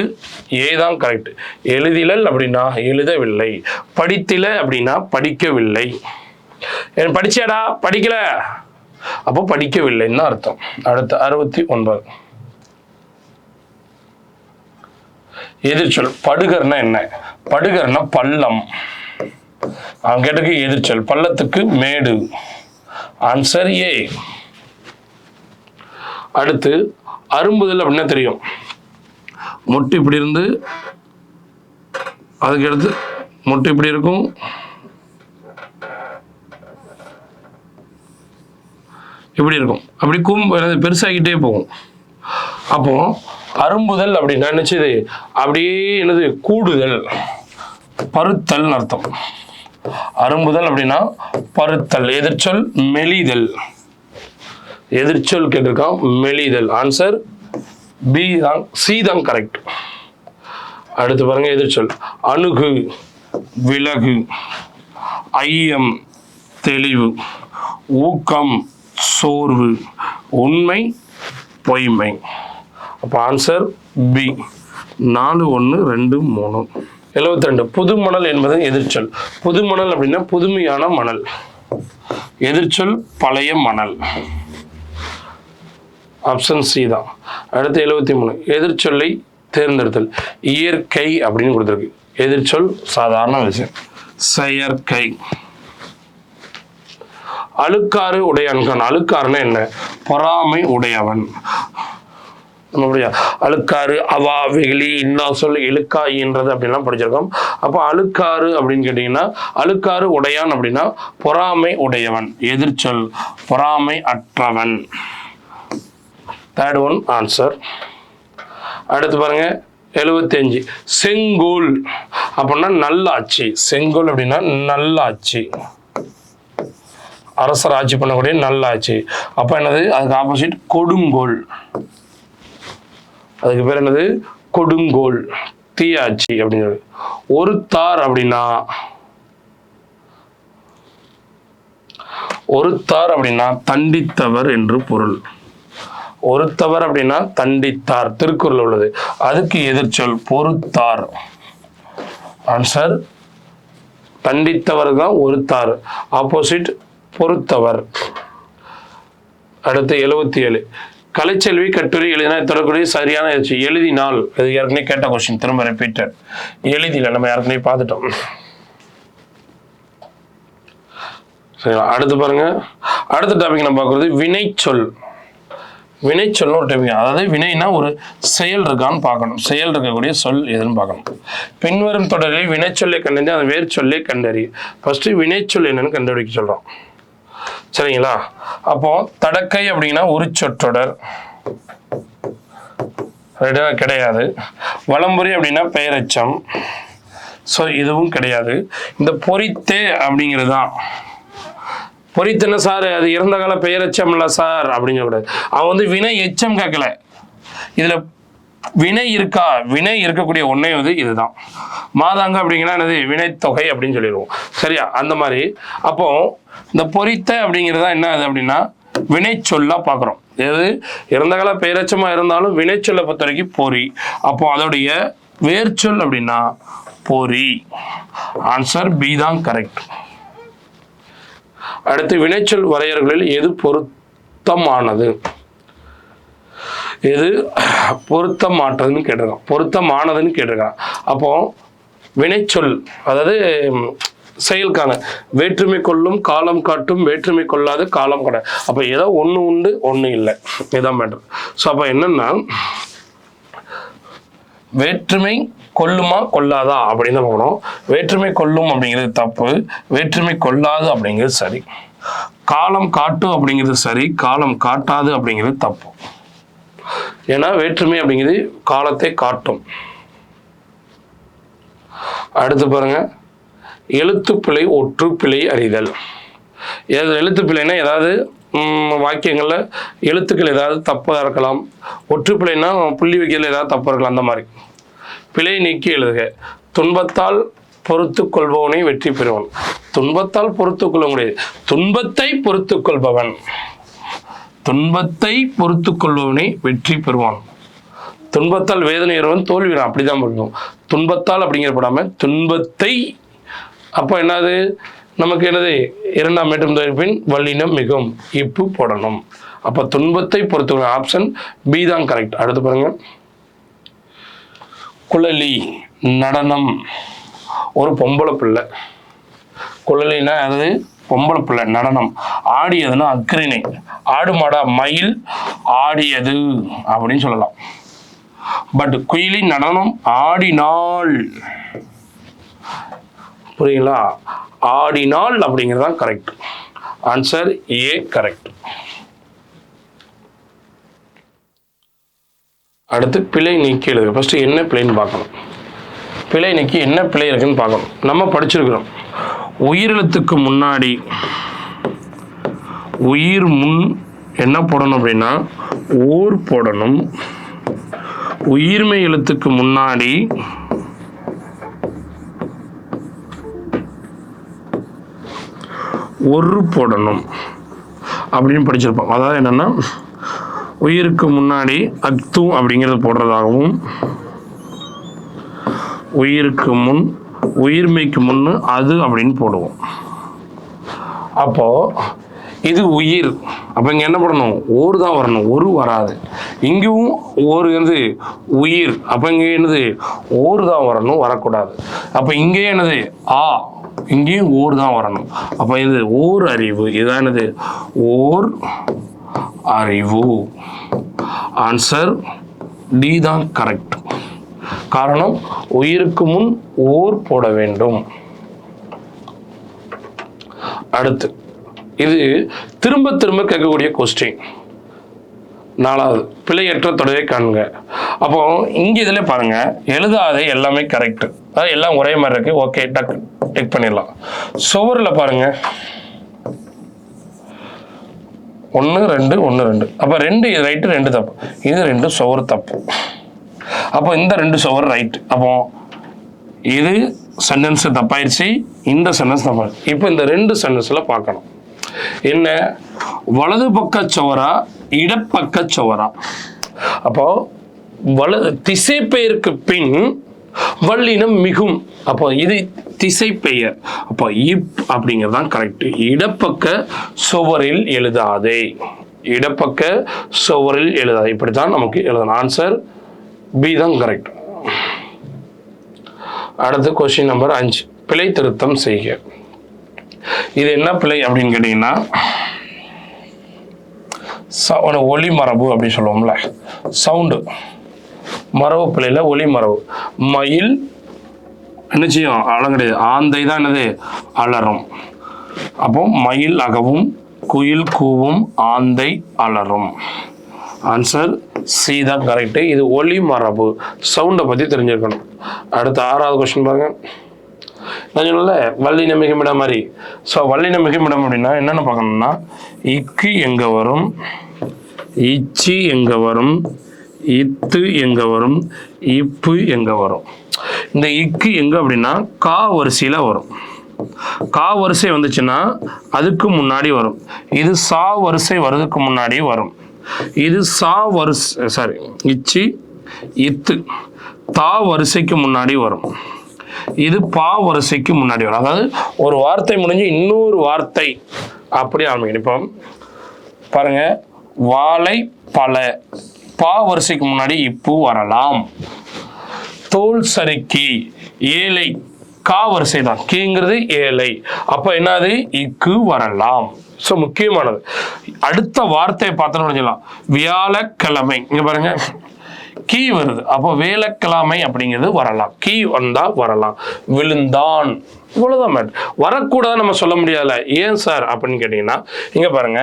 ஏதான் கரெக்ட். எழுதிலல் அப்படின்னா எழுதவில்லை. படித்தில அப்படின்னா படிக்கவில்லை. படிச்சியாடா, படிக்கல, அப்போ படிக்கவில்லைன்னு அர்த்தம். அடுத்து 69 எதிர்ச்சொல். படுகர்னா என்ன? படுகர்னா பள்ளம். அவன் கேட்டக்கு எதிர்ச்சொல். பள்ளத்துக்கு மேடு. Answer A. அடுத்து அரும்புதல் அப்படின்னா தெரியும், மொட்டு இப்படி இருந்து அதுக்கு அடுத்து மொட்டு இப்படி இருக்கும், இப்படி இருக்கும், அப்படி பெருசாகிட்டே போகும். அப்போ அரும்புதல் அப்படின்னா நினைச்சது அப்படியே என்னது கூடுதல், பருத்தல் அர்த்தம். அரும்புதல் அப்படின்னா பருத்தல். எதிர்ச்சொல் மெலிதல். எதிர்ச்சொல் கேட்டிருக்கான் மெலிதல். ஆன்சர் பி தான், சி தான் கரெக்ட். அடுத்து பாருங்க எதிர்ச்சொல். அணுகு விலகு, ஐயம் தெளிவு, ஊக்கம் சோர்வு, உண்மை பொய்மை. அப்போ ஆன்சர் பி. 4 1 2 3. 72 புதுமணல் என்பது எதிர்ச்சொல். புதுமணல் அப்படின்னா புதுமையான மணல். எதிர்ச்சொல் பழைய மணல். ஆப்ஷன் சி தான். அடுத்து 73 எதிர்ச்சொல்லை தேர்ந்தெடுத்தல். இயற்கை அப்படின்னு கொடுத்துருக்கு. எதிர்ச்சொல் சாதாரண விஷயம் செயற்கை. அழுக்காறு உடையான். அழுக்காறுன்னா என்ன? பொறாமை உடையவன். அழுக்காறு, அவா, வெகுளி, இன்னா சொல், இழுக்காயின்றது அப்படின்லாம் படிச்சிருக்கோம். அப்போ அழுக்காறு அப்படின்னு கேட்டீங்கன்னா அழுக்காறு உடையான் அப்படின்னா பொறாமை உடையவன். எதிர்ச்சொல் பொறாமை அற்றவன். Third one answer. அடுத்து பாருங்க 75. செங்கோல் அப்படின்னா நல்லாட்சி. செங்கோல் அப்படின்னா நல்லாட்சி, அரசர் ஆட்சி பண்ணக்கூடிய நல்லாட்சி. அப்போ என்னது? அதுக்கு ஆப்போசிட் கொடுங்கோல். அதுக்கு பேர் என்னது? கொடுங்கோல், தீயாட்சி அப்படிங்கிறது. ஒருத்தார் அப்படின்னா தண்டித்தவர் என்று பொருள். ஒருத்தவர் அப்படின்னா தண்டித்தார், திருக்குறள் உள்ளது. அதுக்கு எதிர்ச்சொல் பொறுத்தார். ஆன்சர் தண்டித்தவர் தான் ஒருத்தார், ஆப்போசிட் பொறுத்தவர். அடுத்து 77. கலைச்செல்வி கட்டுரை எழுதினா தொடர்புடைய சரியான எழுதினால். இது ஏற்கனவே கேட்ட கொஸ்டின், திரும்ப ரிப்பீட்டட். எழுதில நம்ம ஏற்கனவே பார்த்துட்டோம். சரி, அடுத்து பாருங்க. அடுத்த டாபிக் நம்ம பார்க்கறது வினைச்சொல். வினைச்சொல்னு ஒரு டாபிக். அதாவது வினைனா ஒரு செயல் இருக்கான்னு பார்க்கணும். செயல் இருக்கக்கூடிய சொல் எதுன்னு பார்க்கணும். பின்வரும் தொடரில் வினைச்சொல்லை கண்டறிந்து அந்த வேறு சொல்லை கண்டறி. ஃபர்ஸ்ட் வினைச்சொல் என்னன்னு கண்டுபிடிக்க சொல்றோம். சரிங்களா? அப்போ தடக்கை அப்படின்னா ஒரு சொற்றொடர் கிடையாது. வலம்புரி அப்படின்னா பெயரச்சம், ஸோ இதுவும் கிடையாது. இந்த பொறித்தே அப்படிங்கிறது தான். பொறித்தன சார், அது இறந்த கால பெயரச்சம் இல்லை சார் அப்படின்னு சொல்லக்கூடாது. அவன் வந்து வினை எச்சம் கேட்கல. இதுல வினை இருக்கா? வினை இருக்கக்கூடிய ஒன்னே வந்து இதுதான். மாதாங்க அப்படிங்கன்னா என்னது? வினைத்தொகை அப்படின்னு சொல்லிடுவோம். சரியா? அந்த மாதிரி. அப்போ இந்த பொறித்த அப்படிங்கிறதா என்ன அது அப்படின்னா வினை சொல்லா பார்க்குறோம். எது இறந்த கால பெயரச்சமா இருந்தாலும் வினை சொல்ல பொறுத்த வரைக்கும் பொறி. அப்போ அதோடைய வேர்ச்சொல் அப்படின்னா பொறி. ஆன்சர் பி தான் கரெக்ட். அடுத்து வினைச்சொல் வரையறைகளில் எது பொருத்தமானது, எது பொருத்தமானதுன்னு கேட்டிருக்கான். பொருத்தமானதுன்னு கேட்டிருக்கான். அப்போ வினைச்சொல் அதாவது செயலுக்கான வேற்றுமை கொள்ளும் காலம் காட்டும், வேற்றுமை கொள்ளாது காலம் கொட. அப்போ ஏதோ ஒன்று உண்டு ஒன்று இல்லை, இதான் மேட்டர். ஸோ அப்போ என்னன்னா வேற்றுமை கொல்லுமா கொள்ளாதா அப்படின்னு தான் பார்க்கணும். வேற்றுமை கொள்ளும் அப்படிங்கிறது தப்பு, வேற்றுமை கொள்ளாது அப்படிங்கிறது சரி. காலம் காட்டும் அப்படிங்கிறது சரி, காலம் காட்டாது அப்படிங்கிறது தப்பு. ஏன்னா வேற்றுமை அப்படிங்கிறது காலத்தை காட்டும். அடுத்து பாருங்க, எழுத்துப்பிழை ஒற்றுப்பிழை அறிதல். எழுத்துப்பிழைனா ஏதாவது வாக்கியங்கள்ல எழுத்துக்கள் ஏதாவது தப்பாக இருக்கலாம். ஒற்றுப்பிழைனா புள்ளி வைக்கிறதுல ஏதாவது தப்பாக இருக்கலாம். அந்த மாதிரி பிழை நீக்கி எழுதுக. துன்பத்தால் பொறுத்து கொள்பவனை வெற்றி பெறுவன். துன்பத்தால் பொறுத்து கொள்ள முடியாது, துன்பத்தை பொறுத்து கொள்பவன். துன்பத்தை பொறுத்து கொள்பவனை வெற்றி பெறுவான். துன்பத்தால் வேதனையவன் தோல்வியான். அப்படிதான் போடணும். துன்பத்தால் அப்படிங்கிறப்படாம துன்பத்தை. அப்போ என்னது நமக்கு என்னது? இரண்டாம் மேட்டும் பின் வல்லினம் மிகவும் இப்பு போடணும். அப்போ துன்பத்தை பொறுத்து ஆப்ஷன் பி தான் கரெக்ட். அடுத்து பாருங்க, குழலி நடனம். ஒரு பொம்பளை பிள்ளை. குழலினா அதாவது பொம்பளை பிள்ளை நடனம். ஆடியதுன்னா அக்ரிணை. ஆடு மாடா மயில் ஆடியது அப்படின்னு சொல்லலாம். பட் குயிலி நடனம் ஆடினாள். புரியுங்களா? ஆடினாள் அப்படிங்கிறதான் கரெக்ட். Answer A correct. அடுத்து பிழை நீக்கி எழுதுக. ஃபர்ஸ்ட் என்ன பிழைன்னு பார்க்கணும். பிழை நீக்கி என்ன பிழை இருக்குன்னு பார்க்கணும். நம்ம படிச்சிருக்கிறோம், உயிரெழுத்துக்கு முன்னாடி உயிர் முன் என்ன போடணும் அப்படின்னா ஊர் போடணும். உயிர்மை எழுத்துக்கு முன்னாடி ஒரு போடணும் அப்படின்னு படிச்சிருப்போம். அதாவது என்னன்னா உயிருக்கு முன்னாடி அக்து அப்படிங்கிறது போடுறதாகவும், உயிருக்கு முன் உயிர்மைக்கு முன்னு அது அப்படின்னு போடுவோம். அப்போ இது உயிர். அப்போ இங்கே என்ன பண்ணணும்? ஊர் தான் வரணும், ஒரு வராது. இங்கேயும் ஓர் என்னது உயிர், அப்போ இங்கே என்னது ஓர் தான் வரணும், வரக்கூடாது. அப்போ இங்கே என்னது ஆ, இங்கேயும் ஓர் தான் வரணும். அப்போ இது ஓர் அறிவு, இதுதான் என்னது ஓர் அறிவு. ஆன்சர் டி தான் கரெக்ட். காரணம் உயிருக்கு முன் ஓர் போட வேண்டும். அடுத்து இது திரும்ப திரும்ப கேட்கக்கூடிய கொஸ்டின். 4வது பிழையற்ற தொடரை காண்க. அப்போ இங்க இதுல பாருங்க, எழுதாத எல்லாமே கரெக்ட், அதாவது எல்லாம் ஒரே மாதிரி இருக்கு. ஓகே, டெக் பண்ணிடலாம். சுவரில் பாருங்க 1 2 1 2, அப்போ 2 இது ரைட்டு 2 தப்பு, இது 2 சுவர் தப்பு. அப்போ இந்த 2 சுவர் ரைட். அப்போ இது சென்டென்ஸ் தப்பாயிருச்சு, இந்த சென்டென்ஸ் தப்பாயிருச்சு. இப்போ இந்த 2 சென்டென்ஸ்ல பார்க்கணும் என்ன, வலது பக்க சுவரா இடப்பக்க சுவரா. அப்போ திசை பெயருக்கு பின் வல்லினம் மிகும். அப்போ இது திசை பெயர், அப்போ இப் அப்படிங்கிறது தான் கரெக்ட். இடப்பக்க சுவரில் எழுதாதே, இடப்பக்க சுவரில் எழுதாதே, இப்படித்தான் நமக்கு எழுதணும். ஆன்சர் பி தான் கரெக்ட். அடுத்து கொஸ்டின் நம்பர் 5, பிழை திருத்தம் செய்க. இது என்ன பிழை அப்படின்னு கேட்டீங்கன்னா, ஒளி மரபு அப்படின்னு சொல்லுவோம்ல, சவுண்டு மரபு பிழையில ஒளி மரபு. மயில் என்ன செய்யும், அலங்கடையாது, ஆந்தை தான் என்னது அலறும். அப்போ மயில் அகவும் குயில் கூவும் ஆந்தை அலறும். ஆன்சர் சி தான் கரெக்ட். இது ஒளி மரபு, சவுண்டை பற்றி தெரிஞ்சிருக்கணும். அடுத்து 6வது கொஸ்டின் பாருங்க. நான் சொல்லல வல்லின மிகுமிடம் மாதிரி. ஸோ வல்லின மிகுமிடம் அப்படின்னா என்னென்ன பார்க்கணும்னா, இக்கு எங்கே வரும், இச்சி எங்கே வரும், இத்து எங்கே வரும், இப்பு எங்கே வரும். இந்த இக்கு எங்கே அப்படின்னா கா வரிசையில் வரும். கா வரிசை வந்துச்சுன்னா அதுக்கு முன்னாடி வரும். இது சா வரிசை வர்றதுக்கு முன்னாடி வரும். இது சா வரிசை, சாரி, இச்சி இத்து தா வரிசைக்கு முன்னாடி வரும். இது பா வரிசைக்கு முன்னாடி வரும். அதாவது ஒரு வார்த்தை முடிஞ்சு இன்னொரு வார்த்தை அப்படி ஆரம்பிக்கணும். இப்போ பாருங்க, வாழை பல பா வரிசைக்கு முன்னாடி இப்பு வரலாம். தோல் சறுக்கி ஏழை கா வரிசை தான், கேங்கிறது ஏழை, அப்போ என்னது இக்கு வரலாம். ஸோ முக்கியமானது. அடுத்த வார்த்தையை பார்த்தோன்னு சொல்லலாம், வியாழக்கிழமை, இங்க பாருங்க கீ வருது, அப்போ வேலைக்கிழமை அப்படிங்கிறது வரலாம், கீ வந்தா வரலாம். விழுந்தான், இவ்வளவுதான் மேட். வரக்கூடாது நம்ம சொல்ல முடியாதுல்ல. ஏன் சார் அப்படின்னு கேட்டீங்கன்னா, இங்க பாருங்க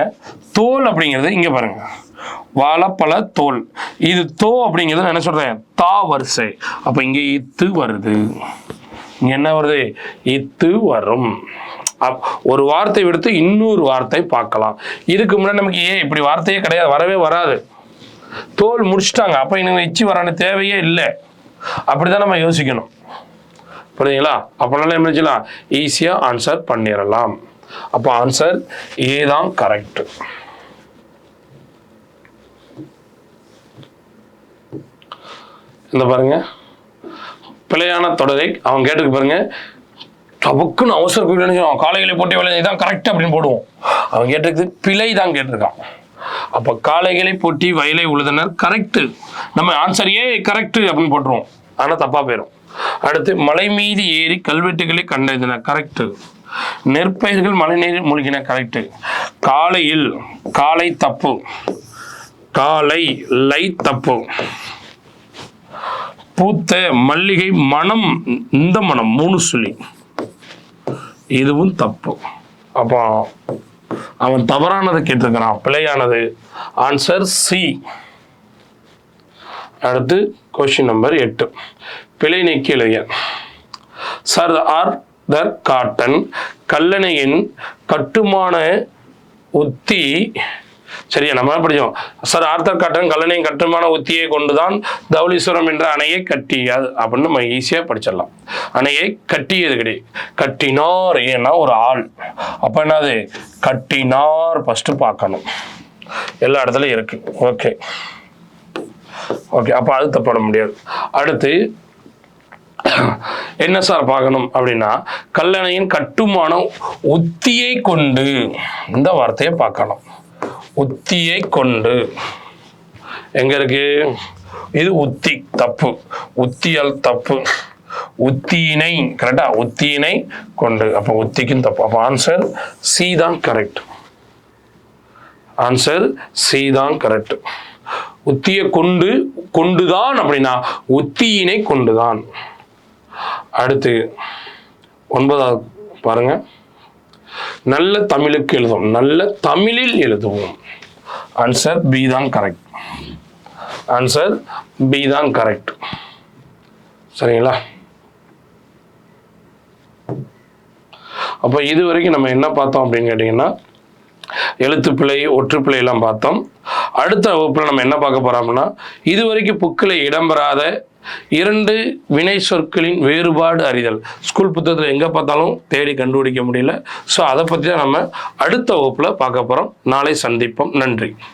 தோல் அப்படிங்கிறது, இங்க பாருங்க வாழைப்பழ தோல், இது தோ அப்படிங்கிறது என்ன சொல்றேன், தா வரிசை, அப்ப இங்க இத்து வருது, இங்க என்ன வருது, இத்து வரும். ஒரு வார்த்தை விடுத்து இன்னொரு வார்த்தை பார்க்கலாம். இதுக்கு முன்னாடி நமக்கு ஏன் இப்படி வார்த்தையே கிடையாது, வரவே வராது. தோல் முடிச்சுட்டாங்க, அப்ப இன்னும் இச்சி வரான தேவையே இல்லை. அப்படிதான் நம்ம யோசிக்கணும், புரியுதுங்களா? அப்பனால என்ன செய்யலாம், ஈஸியா ஆன்சர் பண்ணிடலாம். அப்போ ஆன்சர் ஏ தான் கரெக்ட். இந்த பாருங்க, பிழையான தொடரை அவன் கேட்டுக்கு பாருங்க, டபுக்குன்னு அவசர காளைகளை போட்டி வேலை தான் கரெக்ட் அப்படின்னு போடுவோம். அவன் கேட்டிருக்கு பிழை தான் கேட்டிருக்கான். அப்போ காளைகளை போட்டி வயலை உழுதனர் கரெக்டு, நம்ம ஆன்சர் ஏ கரெக்டு அப்படின்னு போட்டுருவோம், ஆனால் தப்பா போயிடும். அடுத்து மலை மீது ஏறி கல்வெட்டுகளை கண்டறிந்தன கரெக்டு, நெற்பயிர்கள் மழை நீரில் மூழ்கின கரெக்டு, காலையில் காலை தப்பு, காலை லை தப்பு, பூத்த மல்லிகை மனம், இந்த மனம் 3 சொல்லி, இதுவும் தப்பு. அப்போ அவன் தவறானதை கேட்டிருக்கிறான், பிழையானது. Answer C. அடுத்து கொஸ்டின் நம்பர் 8, பிழை நீக்கி எழுதிய. சர் ஆர்தர் காட்டன் கல்லணையின் கட்டுமான உத்தி, சரியா நம்ம படிச்சோம். சார் ஆர்தர் காட்டன் கல்லணையின் கட்டுமான உத்தியை கொண்டுதான் தௌலீஸ்வரம் என்ற அணையை கட்டியது அப்படின்னு நம்ம ஈஸியா படிச்சிடலாம். அணையை கட்டியது கிடையாது, கட்டினார், ஏன்னா ஒரு ஆள். அப்ப என்னது, கட்டினார் ஃபர்ஸ்ட் பார்க்கணும், எல்லா இடத்துலயும் இருக்கு. ஓகே ஓகே, அப்ப அது தப்பட முடியாது. அடுத்து என்ன சார் பார்க்கணும் அப்படின்னா, கல்லணையின் கட்டுமான உத்தியை கொண்டு, இந்த வார்த்தையை பார்க்கணும். உத்தியை கொண்டு எங்கே இருக்கு? இது உத்தி, தப்பு. உத்தியல் தப்பு. உத்தியினை, கரெக்டா? உத்தியினை கொண்டு, அப்போ உத்திக்கும் தப்பு. அப்போ ஆன்சர் சி தான் கரெக்ட். ஆன்சர் சி தான் கரெக்ட். உத்தியை கொண்டு, கொண்டுதான் அப்படின்னா உத்தியினை கொண்டுதான். அடுத்து 9வது பாருங்க. நல்ல தமிழுக்கு எழுதுவோம், நல்ல தமிழில் எழுதுவோம். ஆன்சர் பி தான் கரெக்ட். ஆன்சர் பி தான் கரெக்ட். சரிங்களா? அப்போ இது வரைக்கும் நம்ம என்ன பார்த்தோம் அப்படின்னு கேட்டிங்கன்னா, எழுத்துப்பிழை, ஒற்றுப்பிழை எல்லாம் பார்த்தோம். அடுத்த வகுப்பில் நம்ம என்ன பார்க்க போறோம்னா, இதுவரைக்கும் புக்கில் இடம்பெறாத 2 வினை சொற்களின் வேறுபாடு அறிதல். ஸ்கூல் புத்தகத்தில் எங்கே பார்த்தாலும் தேடி கண்டுபிடிக்க முடியல. ஸோ அதை பற்றி தான் நம்ம அடுத்த வகுப்பில் பார்க்க போகிறோம். நாளை சந்திப்போம். நன்றி.